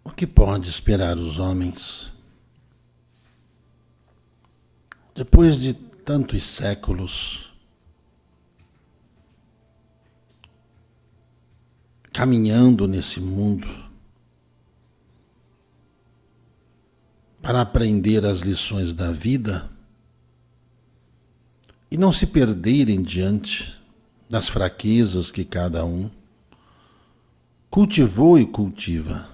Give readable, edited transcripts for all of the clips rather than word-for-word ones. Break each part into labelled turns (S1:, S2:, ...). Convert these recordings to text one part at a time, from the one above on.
S1: O que pode esperar os homens? Depois de tantos séculos, caminhando nesse mundo, para aprender as lições da vida e não se perderem diante das fraquezas que cada um cultivou e cultiva.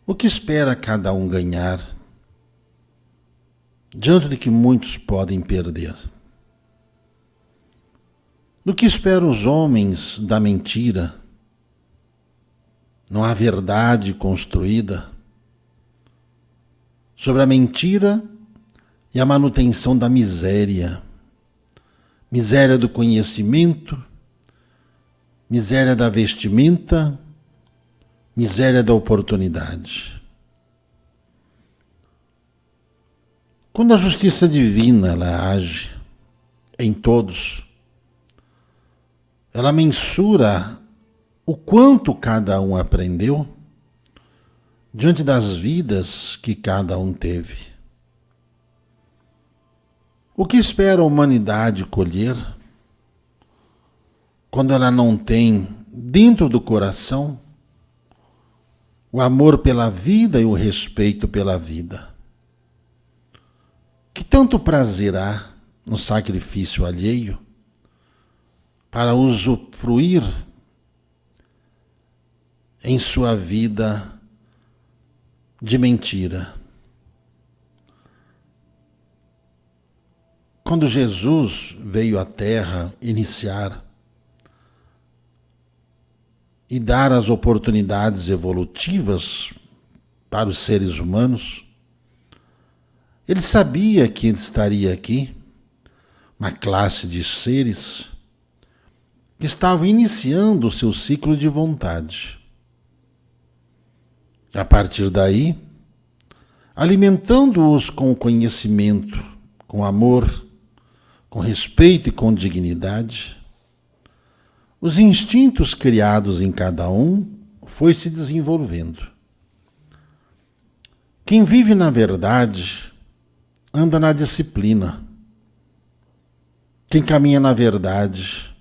S1: O que espera cada um ganhar diante de que muitos podem perder? Do que esperam os homens da mentira? Não há verdade construída sobre a mentira e a manutenção da miséria. Miséria do conhecimento, miséria da vestimenta, miséria da oportunidade. Quando a justiça divina ela age em todos, ela mensura o quanto cada um aprendeu diante das vidas que cada um teve. O que espera a humanidade colher quando ela não tem dentro do coração o amor pela vida e o respeito pela vida? Que tanto prazer há no sacrifício alheio para usufruir em sua vida de mentira? Quando Jesus veio à Terra iniciar e dar as oportunidades evolutivas para os seres humanos, ele sabia que estaria aqui uma classe de seres que estavam iniciando o seu ciclo de vontade. E a partir daí, alimentando-os com conhecimento, com amor, com respeito e com dignidade, os instintos criados em cada um foi se desenvolvendo. Quem vive na verdade anda na disciplina. Quem caminha na verdade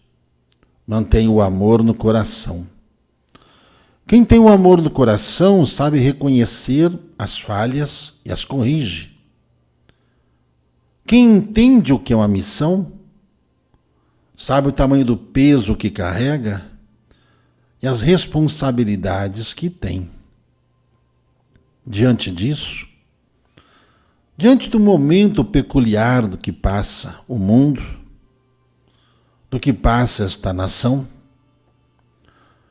S1: mantém o amor no coração. Quem tem o amor no coração sabe reconhecer as falhas e as corrige. Quem entende o que é uma missão, sabe o tamanho do peso que carrega e as responsabilidades que tem. Diante disso, diante do momento peculiar do que passa o mundo, do que passa esta nação,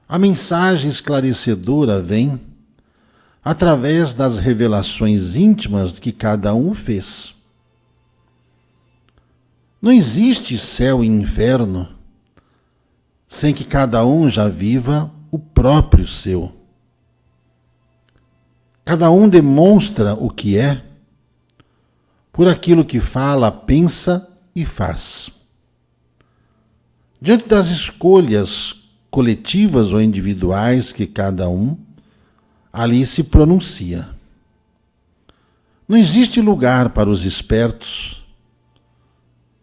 S1: a mensagem esclarecedora vem através das revelações íntimas que cada um fez. Não existe céu e inferno sem que cada um já viva o próprio seu. Cada um demonstra o que é por aquilo que fala, pensa e faz. Diante das escolhas coletivas ou individuais que cada um ali se pronuncia. Não existe lugar para os espertos.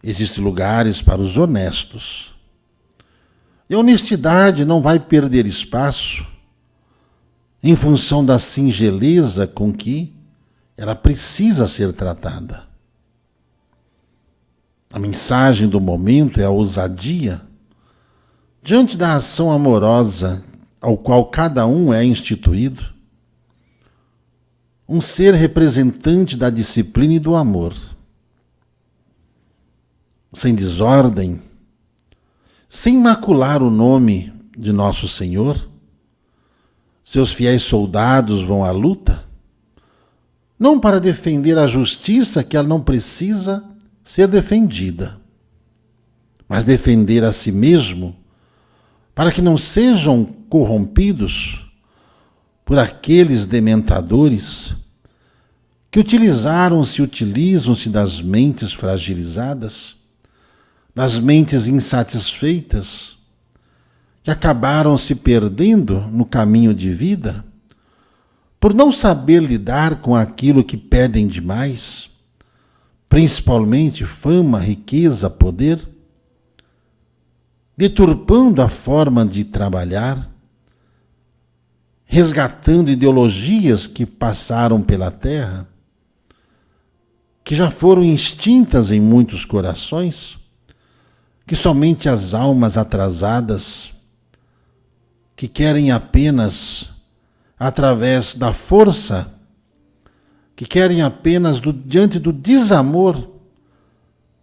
S1: Existem lugares para os honestos. E a honestidade não vai perder espaço em função da singeleza com que ela precisa ser tratada. A mensagem do momento é a ousadia diante da ação amorosa ao qual cada um é instituído, um ser representante da disciplina e do amor. Sem desordem, sem macular o nome de Nosso Senhor, seus fiéis soldados vão à luta, não para defender a justiça que ela não precisa ser defendida, mas defender a si mesmo, para que não sejam corrompidos por aqueles dementadores que utilizam-se das mentes fragilizadas, das mentes insatisfeitas, que acabaram se perdendo no caminho de vida por não saber lidar com aquilo que pedem demais, principalmente fama, riqueza, poder, deturpando a forma de trabalhar, resgatando ideologias que passaram pela terra, que já foram extintas em muitos corações, que somente as almas atrasadas, que querem apenas, através da força, que querem apenas diante do desamor,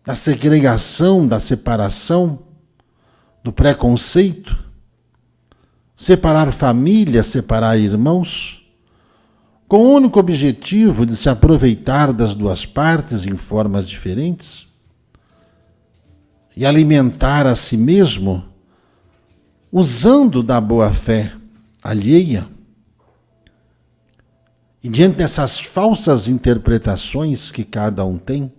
S1: da segregação, da separação, do preconceito, separar família, separar irmãos, com o único objetivo de se aproveitar das duas partes em formas diferentes e alimentar a si mesmo usando da boa-fé alheia. E diante dessas falsas interpretações que cada um tem,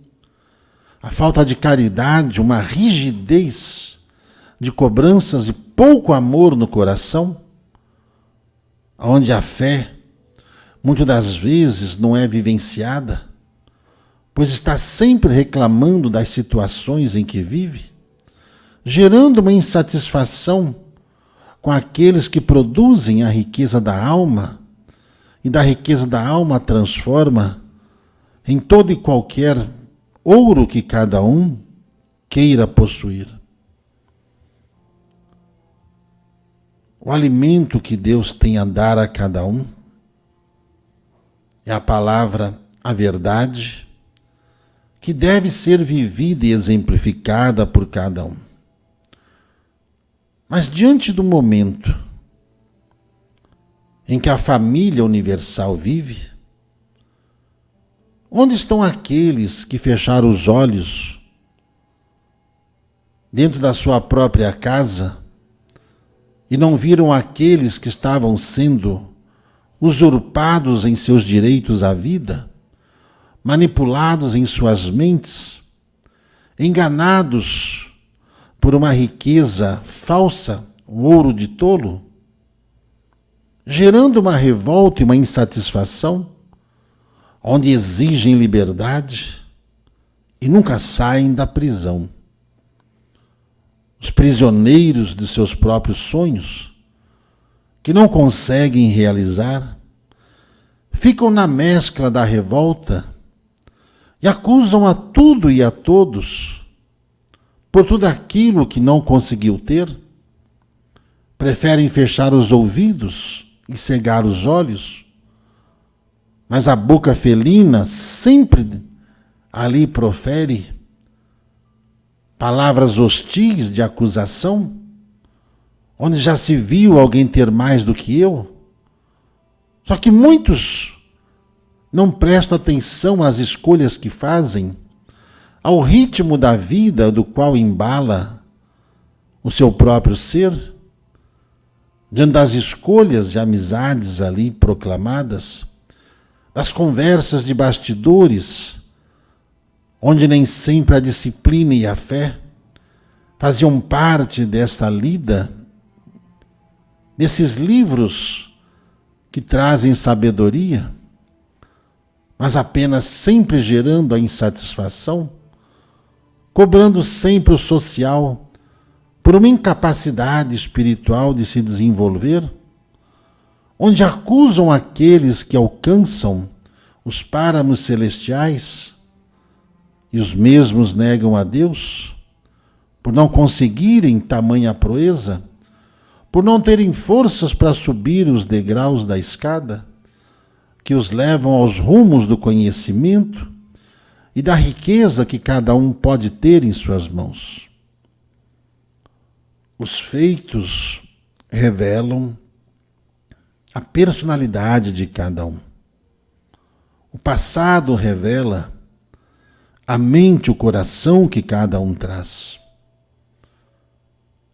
S1: a falta de caridade, uma rigidez de cobranças e pouco amor no coração, onde a fé, muitas das vezes, não é vivenciada, pois está sempre reclamando das situações em que vive, gerando uma insatisfação com aqueles que produzem a riqueza da alma, e da riqueza da alma transforma em todo e qualquer ouro que cada um queira possuir. O alimento que Deus tem a dar a cada um é a palavra, a verdade, que deve ser vivida e exemplificada por cada um. Mas diante do momento em que a família universal vive, onde estão aqueles que fecharam os olhos dentro da sua própria casa e não viram aqueles que estavam sendo usurpados em seus direitos à vida, manipulados em suas mentes, enganados por uma riqueza falsa, um ouro de tolo, gerando uma revolta e uma insatisfação, onde exigem liberdade e nunca saem da prisão. Os prisioneiros de seus próprios sonhos, que não conseguem realizar, ficam na mescla da revolta e acusam a tudo e a todos por tudo aquilo que não conseguiu ter, preferem fechar os ouvidos e cegar os olhos, mas a boca felina sempre ali profere palavras hostis de acusação, onde já se viu alguém ter mais do que eu. Só que muitos não prestam atenção às escolhas que fazem, ao ritmo da vida do qual embala o seu próprio ser, diante das escolhas de amizades ali proclamadas, das conversas de bastidores, onde nem sempre a disciplina e a fé faziam parte dessa lida, desses livros que trazem sabedoria, mas apenas sempre gerando a insatisfação, cobrando sempre o social por uma incapacidade espiritual de se desenvolver, onde acusam aqueles que alcançam os páramos celestiais e os mesmos negam a Deus por não conseguirem tamanha proeza, por não terem forças para subir os degraus da escada que os levam aos rumos do conhecimento e da riqueza que cada um pode ter em suas mãos. Os feitos revelam a personalidade de cada um. O passado revela a mente, o coração que cada um traz.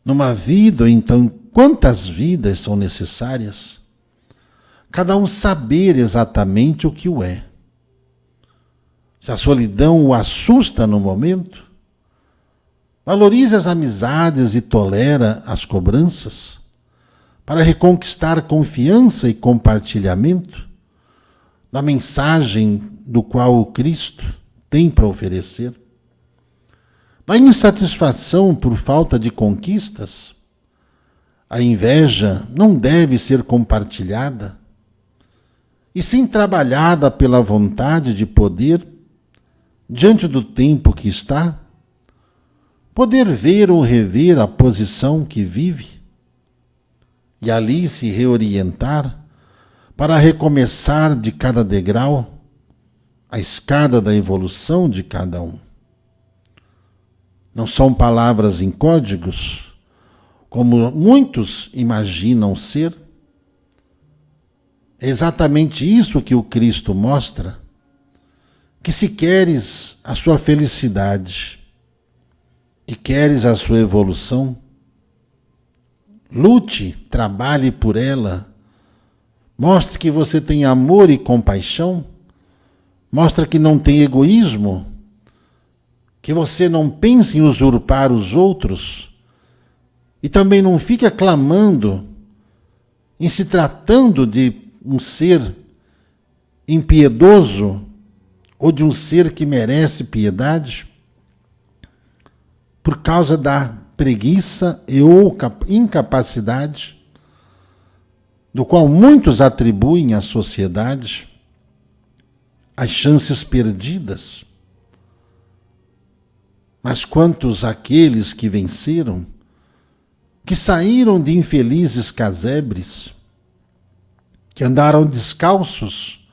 S1: Numa vida, ou então, quantas vidas são necessárias? Cada um saber exatamente o que o é. Se a solidão o assusta no momento, valorize as amizades e tolera as cobranças, para reconquistar confiança e compartilhamento da mensagem do qual o Cristo tem para oferecer. Da insatisfação por falta de conquistas, a inveja não deve ser compartilhada, e sim trabalhada pela vontade de poder, diante do tempo que está, poder ver ou rever a posição que vive, e ali se reorientar para recomeçar de cada degrau a escada da evolução de cada um. Não são palavras em códigos, como muitos imaginam ser. É exatamente isso que o Cristo mostra, que se queres a sua felicidade, que queres a sua evolução, lute, trabalhe por ela, mostre que você tem amor e compaixão, mostre que não tem egoísmo, que você não pense em usurpar os outros e também não fica clamando em se tratando de um ser impiedoso ou de um ser que merece piedade por causa da preguiça e ou incapacidade do qual muitos atribuem à sociedade, as chances perdidas. Mas quantos aqueles que venceram, que saíram de infelizes casebres, que andaram descalços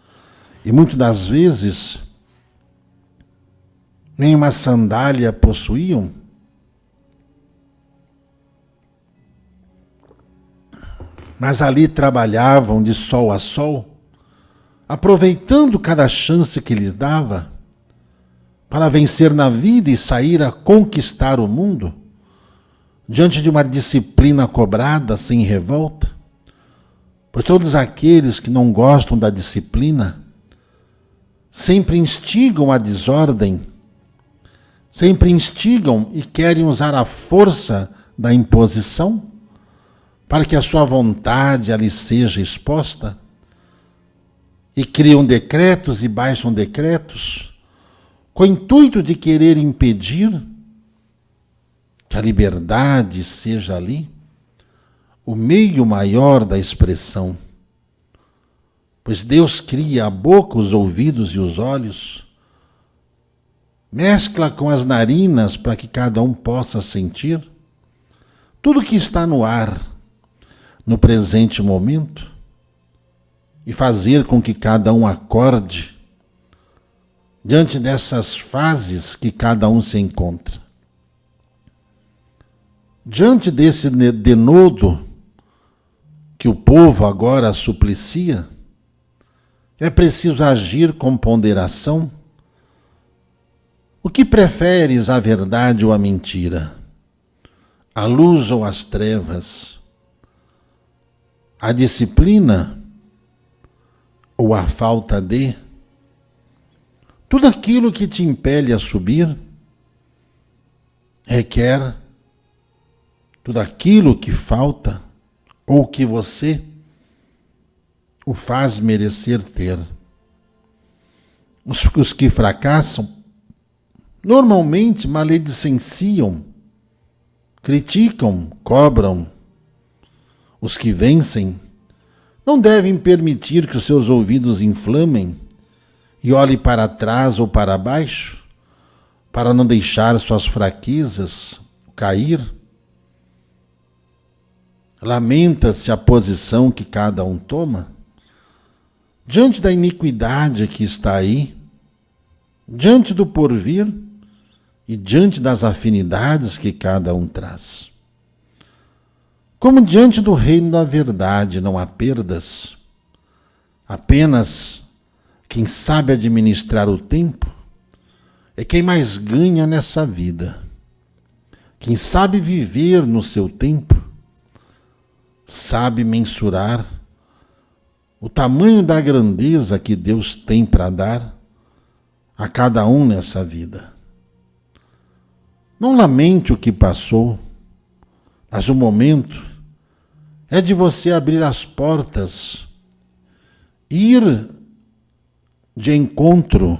S1: e muitas das vezes nem uma sandália possuíam, mas ali trabalhavam de sol a sol, aproveitando cada chance que lhes dava para vencer na vida e sair a conquistar o mundo, diante de uma disciplina cobrada sem revolta. Pois todos aqueles que não gostam da disciplina sempre instigam a desordem, sempre instigam e querem usar a força da imposição para que a sua vontade ali seja exposta, e criam decretos e baixam decretos com o intuito de querer impedir que a liberdade seja ali o meio maior da expressão. Pois Deus cria a boca, os ouvidos e os olhos, mescla com as narinas para que cada um possa sentir tudo que está no ar, no presente momento, e fazer com que cada um acorde diante dessas fases que cada um se encontra. Diante desse denodo que o povo agora suplicia, é preciso agir com ponderação. O que preferes, a verdade ou a mentira? A luz ou as trevas? A disciplina ou a falta de? Tudo aquilo que te impele a subir requer tudo aquilo que falta ou que você o faz merecer ter. Os que fracassam normalmente maledicenciam, criticam, cobram. Os que vencem não devem permitir que os seus ouvidos inflamem e olhem para trás ou para baixo, para não deixar suas fraquezas cair. Lamenta-se a posição que cada um toma, diante da iniquidade que está aí, diante do porvir e diante das afinidades que cada um traz. Como diante do reino da verdade não há perdas, apenas quem sabe administrar o tempo é quem mais ganha nessa vida. Quem sabe viver no seu tempo, sabe mensurar o tamanho da grandeza que Deus tem para dar a cada um nessa vida. Não lamente o que passou, mas o momento É de você abrir as portas, ir de encontro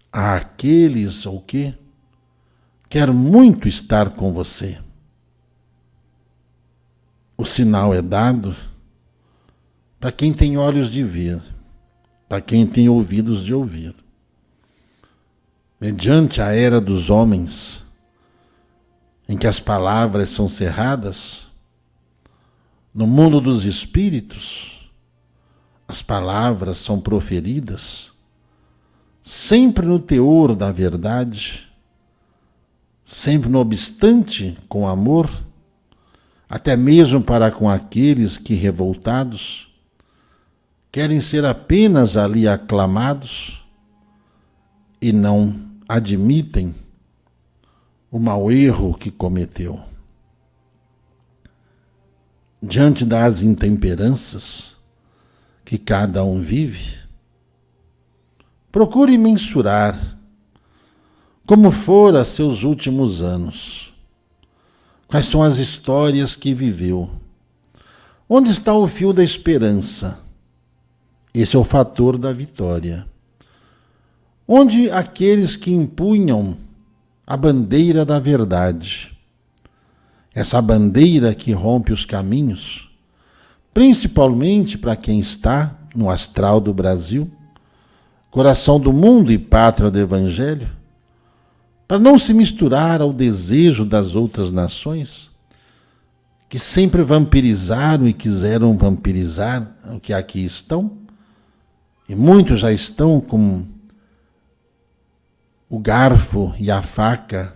S1: àqueles ou que quer muito estar com você. O sinal é dado para quem tem olhos de ver, para quem tem ouvidos de ouvir. Mediante a era dos homens, em que as palavras são cerradas, no mundo dos espíritos, as palavras são proferidas, sempre no teor da verdade, sempre no obstante com amor, até mesmo para com aqueles que, revoltados, querem ser apenas ali aclamados e não admitem o mau erro que cometeu. Diante das intemperanças que cada um vive, procure mensurar como foram seus últimos anos. Quais são as histórias que viveu? Onde está o fio da esperança? Esse é o fator da vitória. Onde aqueles que empunham a bandeira da verdade, essa bandeira que rompe os caminhos, principalmente para quem está no astral do Brasil, coração do mundo e pátria do Evangelho, para não se misturar ao desejo das outras nações, que sempre vampirizaram e quiseram vampirizar o que aqui estão, e muitos já estão com o garfo e a faca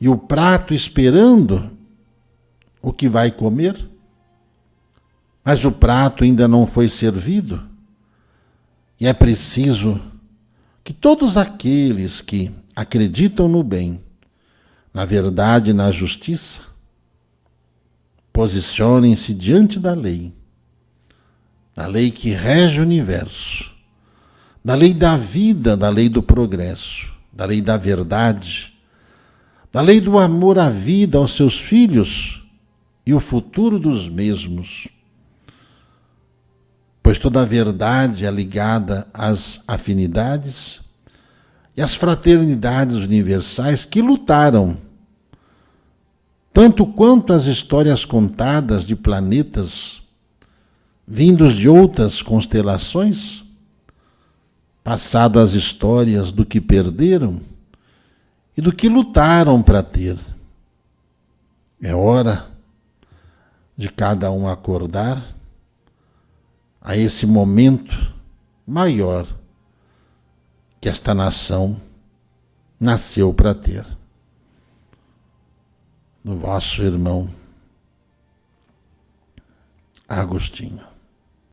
S1: e o prato esperando o que vai comer, mas o prato ainda não foi servido, e é preciso que todos aqueles que acreditam no bem, na verdade e na justiça, posicionem-se diante da lei que rege o universo, da lei da vida, da lei do progresso, da lei da verdade, da lei do amor à vida, aos seus filhos e o futuro dos mesmos. Pois toda a verdade é ligada às afinidades e às fraternidades universais que lutaram, tanto quanto as histórias contadas de planetas vindos de outras constelações, passado as histórias do que perderam e do que lutaram para ter. É hora de cada um acordar a esse momento maior que esta nação nasceu para ter. Do vosso irmão Agostinho.